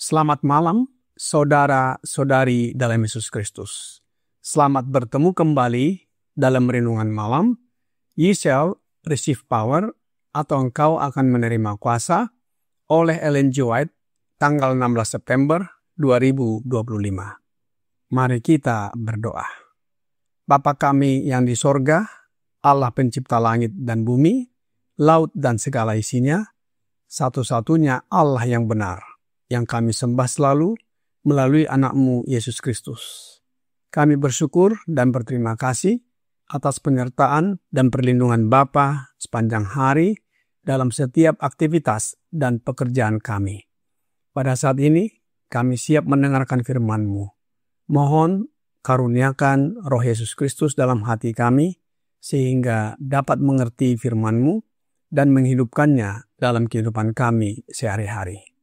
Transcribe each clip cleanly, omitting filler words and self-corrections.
Selamat malam, saudara-saudari dalam Yesus Kristus. Selamat bertemu kembali dalam renungan malam. You shall receive power, atau engkau akan menerima kuasa, oleh Ellen G. White, tanggal 16 September 2025. Mari kita berdoa. Bapa kami yang di sorga, Allah pencipta langit dan bumi, laut dan segala isinya, satu-satunya Allah yang benar, yang kami sembah selalu melalui anak-Mu Yesus Kristus. Kami bersyukur dan berterima kasih atas penyertaan dan perlindungan Bapa sepanjang hari dalam setiap aktivitas dan pekerjaan kami. Pada saat ini, kami siap mendengarkan firman-Mu. Mohon karuniakan Roh Yesus Kristus dalam hati kami, sehingga dapat mengerti firman-Mu dan menghidupkannya dalam kehidupan kami sehari-hari.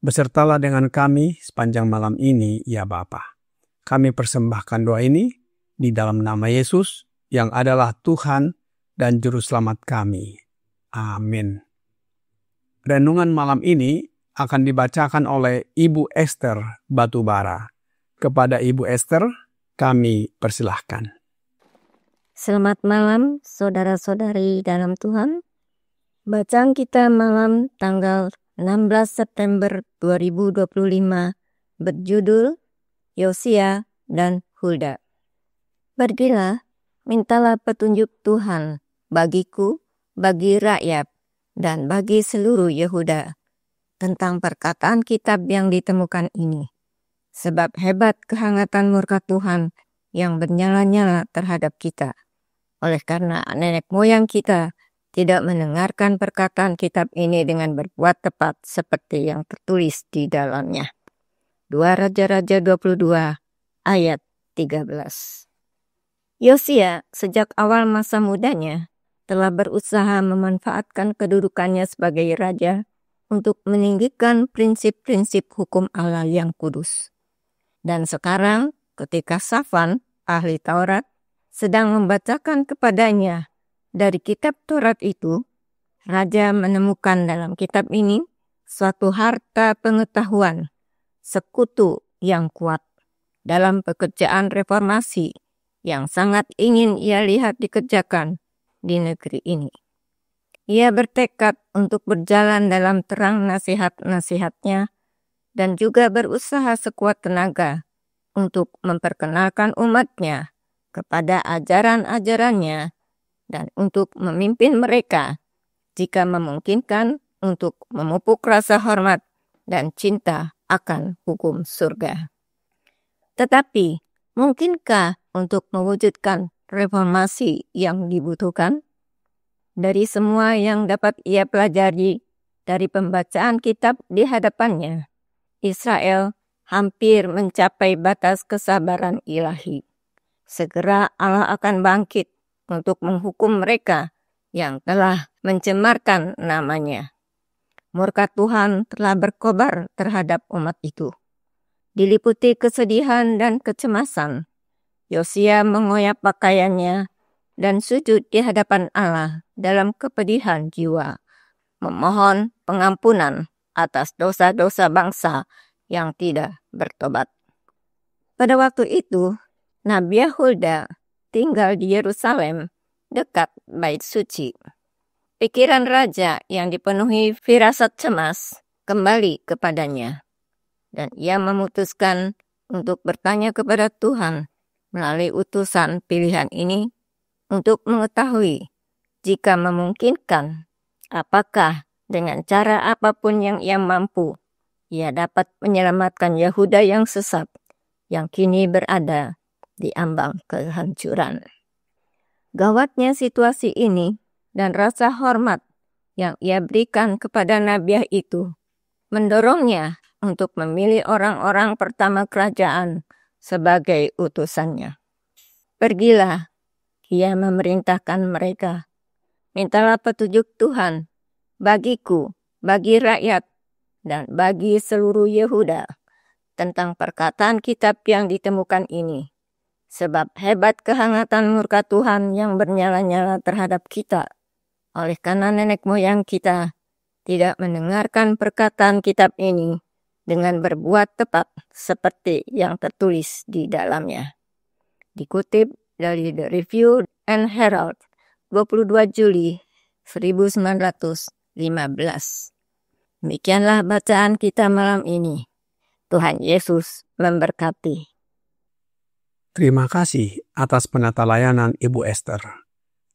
Besertalah dengan kami sepanjang malam ini, ya Bapa. Kami persembahkan doa ini di dalam nama Yesus yang adalah Tuhan dan Juru Selamat kami. Amin. Renungan malam ini akan dibacakan oleh Ibu Esther Batubara. Kepada Ibu Esther, kami persilahkan. Selamat malam, saudara-saudari dalam Tuhan. Bacaan kita malam tanggal 16 September 2025 berjudul Yosia dan Hulda. Pergilah, mintalah petunjuk Tuhan bagiku, bagi rakyat, dan bagi seluruh Yehuda tentang perkataan kitab yang ditemukan ini. Sebab hebat kehangatan murka Tuhan yang bernyala-nyala terhadap kita. Oleh karena nenek moyang kita tidak mendengarkan perkataan kitab ini dengan berbuat tepat seperti yang tertulis di dalamnya. 2 Raja-Raja 22 ayat 13. Yosia sejak awal masa mudanya telah berusaha memanfaatkan kedudukannya sebagai raja untuk meninggikan prinsip-prinsip hukum Allah yang kudus. Dan sekarang ketika Safan, ahli Taurat, sedang membacakan kepadanya dari kitab Taurat itu, raja menemukan dalam kitab ini suatu harta pengetahuan, sekutu yang kuat dalam pekerjaan reformasi yang sangat ingin ia lihat dikerjakan di negeri ini. Ia bertekad untuk berjalan dalam terang nasihat-nasihatnya dan juga berusaha sekuat tenaga untuk memperkenalkan umatnya kepada ajaran-ajarannya dan untuk memimpin mereka jika memungkinkan untuk memupuk rasa hormat dan cinta akan hukum surga. Tetapi, mungkinkah untuk mewujudkan reformasi yang dibutuhkan? Dari semua yang dapat ia pelajari dari pembacaan kitab di hadapannya, Israel hampir mencapai batas kesabaran ilahi. Segera Allah akan bangkit untuk menghukum mereka yang telah mencemarkan namanya. Murka Tuhan telah berkobar terhadap umat itu. Diliputi kesedihan dan kecemasan, Yosia mengoyak pakaiannya dan sujud di hadapan Allah dalam kepedihan jiwa, memohon pengampunan atas dosa-dosa bangsa yang tidak bertobat. Pada waktu itu, Nabi Hulda tinggal di Yerusalem, dekat Bait Suci. Pikiran raja yang dipenuhi firasat cemas kembali kepadanya, dan ia memutuskan untuk bertanya kepada Tuhan melalui utusan pilihan ini untuk mengetahui jika memungkinkan apakah Dengan cara apapun yang ia mampu, ia dapat menyelamatkan Yehuda yang sesat, yang kini berada di ambang kehancuran. Gawatnya situasi ini dan rasa hormat yang ia berikan kepada Nabiah itu mendorongnya untuk memilih orang-orang pertama kerajaan sebagai utusannya. Pergilah, ia memerintahkan mereka, mintalah petunjuk Tuhan bagiku, bagi rakyat, dan bagi seluruh Yehuda tentang perkataan kitab yang ditemukan ini. Sebab hebat kehangatan murka Tuhan yang bernyala-nyala terhadap kita, oleh karena nenek moyang kita tidak mendengarkan perkataan kitab ini dengan berbuat tepat seperti yang tertulis di dalamnya. Dikutip dari The Review and Herald, 22 Juli 1915. Demikianlah bacaan kita malam ini. Tuhan Yesus memberkati. Terima kasih atas penata layanan Ibu Esther.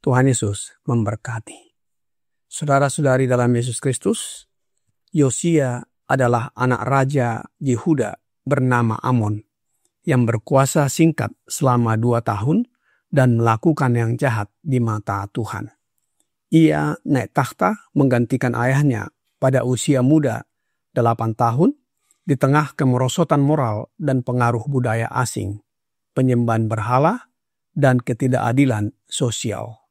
Tuhan Yesus memberkati. Saudara-saudari dalam Yesus Kristus, Yosia adalah anak Raja Yehuda bernama Amon yang berkuasa singkat selama 2 tahun dan melakukan yang jahat di mata Tuhan. Ia naik takhta menggantikan ayahnya pada usia muda 8 tahun di tengah kemerosotan moral dan pengaruh budaya asing, penyembahan berhala, dan ketidakadilan sosial.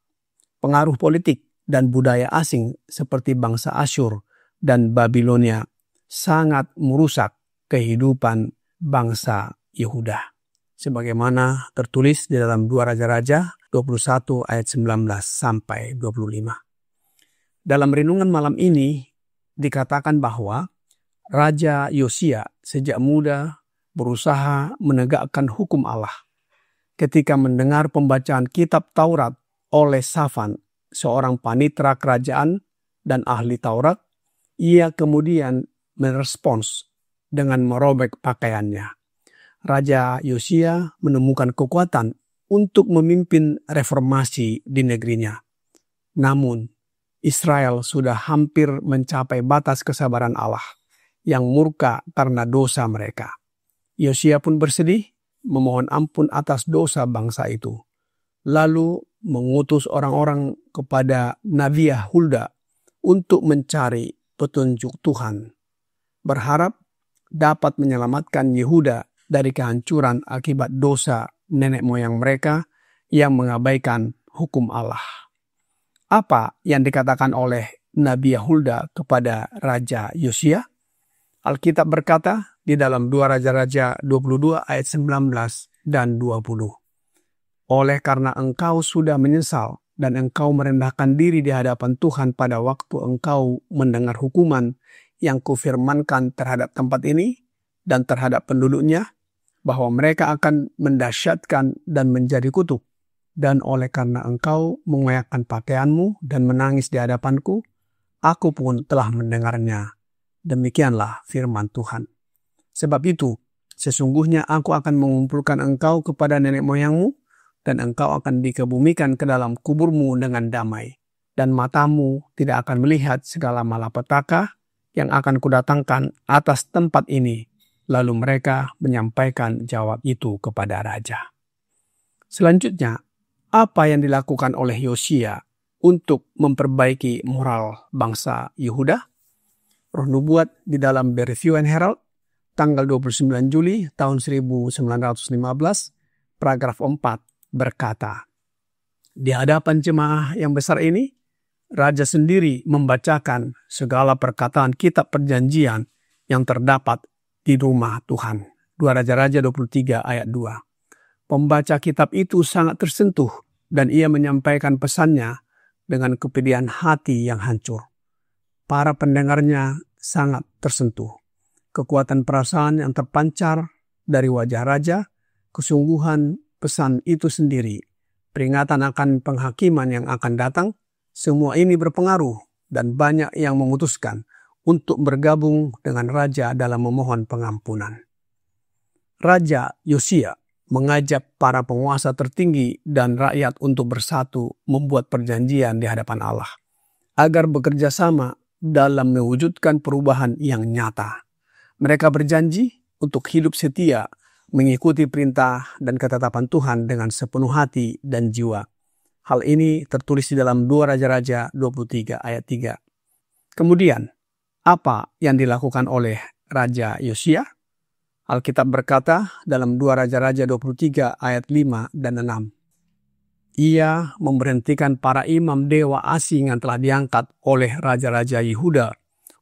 Pengaruh politik dan budaya asing seperti bangsa Asyur dan Babilonia sangat merusak kehidupan bangsa Yehuda. Sebagaimana tertulis di dalam 2 Raja-Raja 21 ayat 19 sampai 25. Dalam renungan malam ini dikatakan bahwa Raja Yosia sejak muda berusaha menegakkan hukum Allah. Ketika mendengar pembacaan kitab Taurat oleh Safan, seorang panitera kerajaan dan ahli Taurat, ia kemudian merespons dengan merobek pakaiannya. Raja Yosia menemukan kekuatan untuk memimpin reformasi di negerinya. Namun, Israel sudah hampir mencapai batas kesabaran Allah yang murka karena dosa mereka. Yosia pun bersedih, memohon ampun atas dosa bangsa itu. Lalu mengutus orang-orang kepada Nabiah Hulda untuk mencari petunjuk Tuhan, berharap dapat menyelamatkan Yehuda dari kehancuran akibat dosa nenek moyang mereka yang mengabaikan hukum Allah. Apa yang dikatakan oleh Nabiah Hulda kepada Raja Yosia? Alkitab berkata di dalam 2 Raja-Raja 22 ayat 19 dan 20. Oleh karena engkau sudah menyesal dan engkau merendahkan diri di hadapan Tuhan pada waktu engkau mendengar hukuman yang kufirmankan terhadap tempat ini dan terhadap penduduknya, bahwa mereka akan mendahsyatkan dan menjadi kutuk. Dan oleh karena engkau mengoyakkan pakaianmu dan menangis di hadapanku, aku pun telah mendengarnya. Demikianlah firman Tuhan. Sebab itu, sesungguhnya aku akan mengumpulkan engkau kepada nenek moyangmu, dan engkau akan dikebumikan ke dalam kuburmu dengan damai. Dan matamu tidak akan melihat segala malapetaka yang akan kudatangkan atas tempat ini. Lalu mereka menyampaikan jawab itu kepada raja. Selanjutnya, apa yang dilakukan oleh Yosia untuk memperbaiki moral bangsa Yehuda? Roh Nubuat di dalam The Review and Herald, tanggal 29 Juli tahun 1915, paragraf 4 berkata, di hadapan jemaah yang besar ini, Raja sendiri membacakan segala perkataan kitab perjanjian yang terdapat di rumah Tuhan. 2 Raja-Raja 23 ayat 2. Pembaca kitab itu sangat tersentuh dan ia menyampaikan pesannya dengan kepedihan hati yang hancur. Para pendengarnya sangat tersentuh. Kekuatan perasaan yang terpancar dari wajah raja, kesungguhan pesan itu sendiri, peringatan akan penghakiman yang akan datang, semua ini berpengaruh dan banyak yang memutuskan untuk bergabung dengan raja dalam memohon pengampunan. Raja Yosia mengajak para penguasa tertinggi dan rakyat untuk bersatu membuat perjanjian di hadapan Allah, agar bekerja sama dalam mewujudkan perubahan yang nyata. Mereka berjanji untuk hidup setia, mengikuti perintah dan ketetapan Tuhan dengan sepenuh hati dan jiwa. Hal ini tertulis di dalam 2 Raja-Raja 23 ayat 3. Kemudian, apa yang dilakukan oleh Raja Yosia? Alkitab berkata dalam 2 Raja-Raja 23 ayat 5 dan 6. Ia memberhentikan para imam dewa asing yang telah diangkat oleh Raja-Raja Yehuda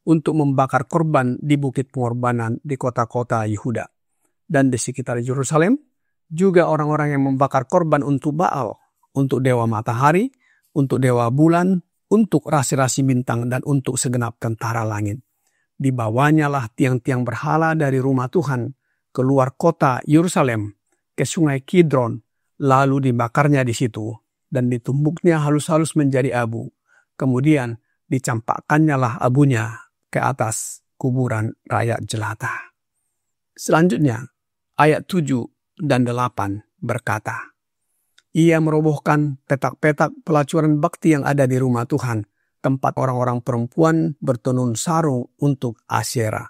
untuk membakar korban di bukit pengorbanan di kota-kota Yehuda. Dan di sekitar Yerusalem, juga orang-orang yang membakar korban untuk Baal, untuk dewa matahari, untuk dewa bulan, untuk rasi-rasi bintang, dan untuk segenap tentara langit. Dibawanyalah tiang-tiang berhala dari rumah Tuhan keluar kota Yerusalem ke sungai Kidron, lalu dibakarnya di situ, dan ditumbuknya halus-halus menjadi abu. Kemudian dicampakkannya lah abunya ke atas kuburan rakyat jelata. Selanjutnya, ayat 7 dan 8 berkata, ia merobohkan petak-petak pelacuran bakti yang ada di rumah Tuhan, tempat orang-orang perempuan bertenun sarung untuk Asyera.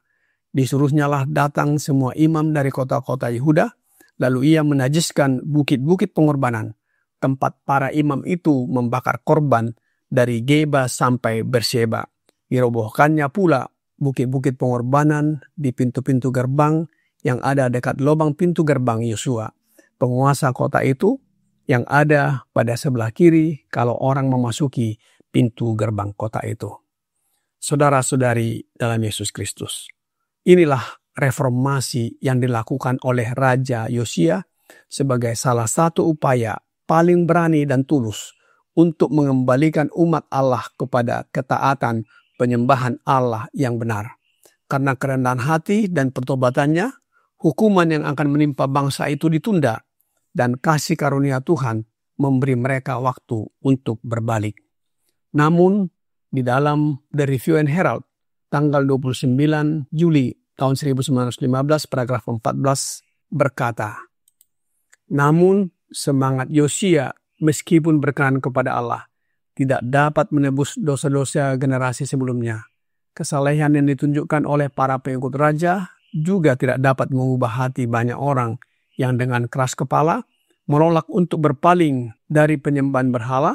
Disuruhnyalah datang semua imam dari kota-kota Yehuda, lalu ia menajiskan bukit-bukit pengorbanan, tempat para imam itu membakar korban dari Geba sampai Berseba. Dirobohkannya pula bukit-bukit pengorbanan di pintu-pintu gerbang yang ada dekat lubang pintu gerbang Yosua, penguasa kota itu, yang ada pada sebelah kiri kalau orang memasuki pintu gerbang kota itu. Saudara-saudari dalam Yesus Kristus, inilah reformasi yang dilakukan oleh Raja Yosia sebagai salah satu upaya paling berani dan tulus untuk mengembalikan umat Allah kepada ketaatan penyembahan Allah yang benar. Karena kerendahan hati dan pertobatannya, hukuman yang akan menimpa bangsa itu ditunda, dan kasih karunia Tuhan memberi mereka waktu untuk berbalik. Namun, di dalam The Review and Herald, tanggal 29 Juli tahun 1915, paragraf 14 berkata, namun semangat Yosia meskipun berkenan kepada Allah, tidak dapat menebus dosa-dosa generasi sebelumnya. Kesalehan yang ditunjukkan oleh para pengikut raja juga tidak dapat mengubah hati banyak orang yang dengan keras kepala menolak untuk berpaling dari penyembahan berhala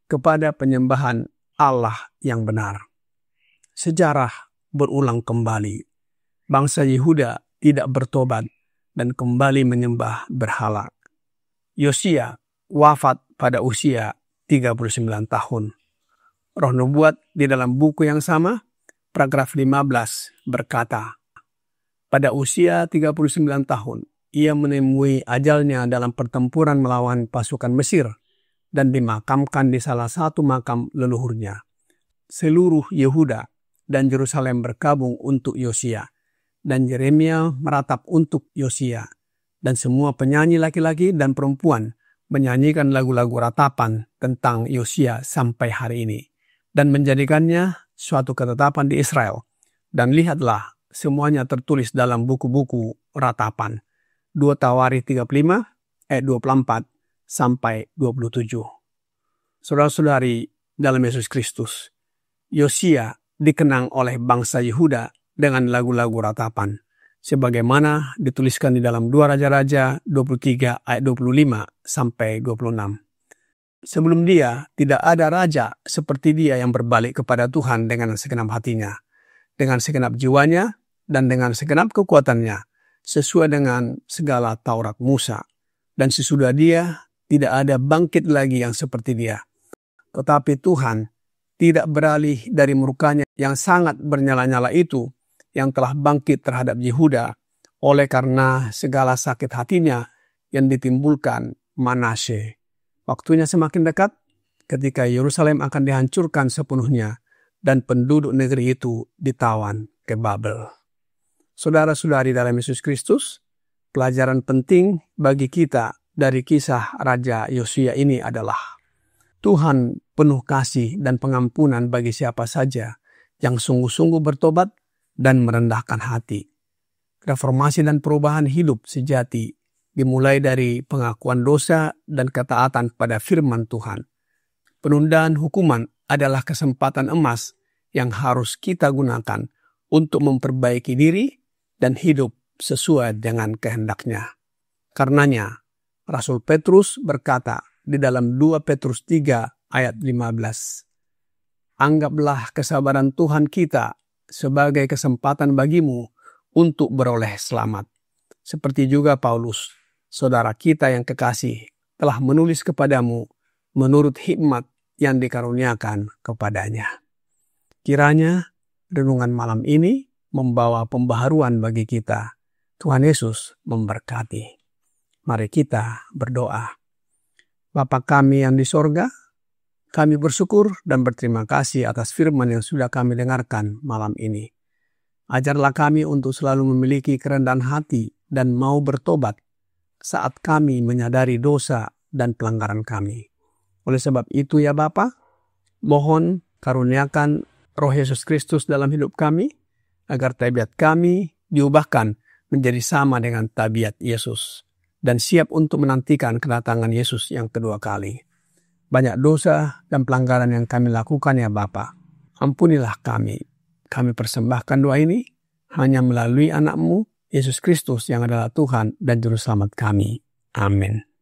kepada penyembahan Allah yang benar. Sejarah berulang kembali. Bangsa Yehuda tidak bertobat dan kembali menyembah berhala. Yosia wafat pada usia 39 tahun. Roh nubuat di dalam buku yang sama, paragraf 15 berkata, pada usia 39 tahun, ia menemui ajalnya dalam pertempuran melawan pasukan Mesir dan dimakamkan di salah satu makam leluhurnya. Seluruh Yehuda dan Yerusalem berkabung untuk Yosia, dan Yeremia meratap untuk Yosia, dan semua penyanyi laki-laki dan perempuan menyanyikan lagu-lagu ratapan tentang Yosia sampai hari ini, dan menjadikannya suatu ketetapan di Israel. Dan lihatlah, semuanya tertulis dalam buku-buku ratapan. 2 Tawarikh 35 ayat 24 sampai 27. Saudara-saudari dalam Yesus Kristus, Yosia dikenang oleh bangsa Yehuda dengan lagu-lagu ratapan, sebagaimana dituliskan di dalam 2 Raja-Raja 23 ayat 25 sampai 26. Sebelum dia, tidak ada raja seperti dia yang berbalik kepada Tuhan dengan segenap hatinya, dengan segenap jiwanya, dan dengan segenap kekuatannya, sesuai dengan segala Taurat Musa. Dan sesudah dia, tidak ada bangkit lagi yang seperti dia. Tetapi Tuhan tidak beralih dari murkanya yang sangat bernyala-nyala itu, yang telah bangkit terhadap Yehuda, oleh karena segala sakit hatinya yang ditimbulkan Manasye. Waktunya semakin dekat ketika Yerusalem akan dihancurkan sepenuhnya dan penduduk negeri itu ditawan ke Babel. Saudara-saudari dalam Yesus Kristus, pelajaran penting bagi kita dari kisah Raja Yosia ini adalah Tuhan penuh kasih dan pengampunan bagi siapa saja yang sungguh-sungguh bertobat dan merendahkan hati. Reformasi dan perubahan hidup sejati dimulai dari pengakuan dosa dan ketaatan pada firman Tuhan. Penundaan hukuman adalah kesempatan emas yang harus kita gunakan untuk memperbaiki diri dan hidup sesuai dengan kehendak-Nya. Karenanya, Rasul Petrus berkata di dalam 2 Petrus 3 ayat 15, "Anggaplah kesabaran Tuhan kita sebagai kesempatan bagimu untuk beroleh selamat. Seperti juga Paulus, saudara kita yang kekasih, telah menulis kepadamu menurut hikmat yang dikaruniakan kepadanya." Kiranya renungan malam ini membawa pembaharuan bagi kita. Tuhan Yesus memberkati. Mari kita berdoa. Bapa kami yang di sorga, kami bersyukur dan berterima kasih atas firman yang sudah kami dengarkan malam ini. Ajarlah kami untuk selalu memiliki kerendahan hati dan mau bertobat saat kami menyadari dosa dan pelanggaran kami. Oleh sebab itu ya Bapa, mohon karuniakan Roh Yesus Kristus dalam hidup kami, agar tabiat kami diubahkan menjadi sama dengan tabiat Yesus, dan siap untuk menantikan kedatangan Yesus yang kedua kali. Banyak dosa dan pelanggaran yang kami lakukan ya Bapa. Ampunilah kami. Kami persembahkan doa ini hanya melalui anak-Mu, Yesus Kristus yang adalah Tuhan dan Juru Selamat kami. Amin.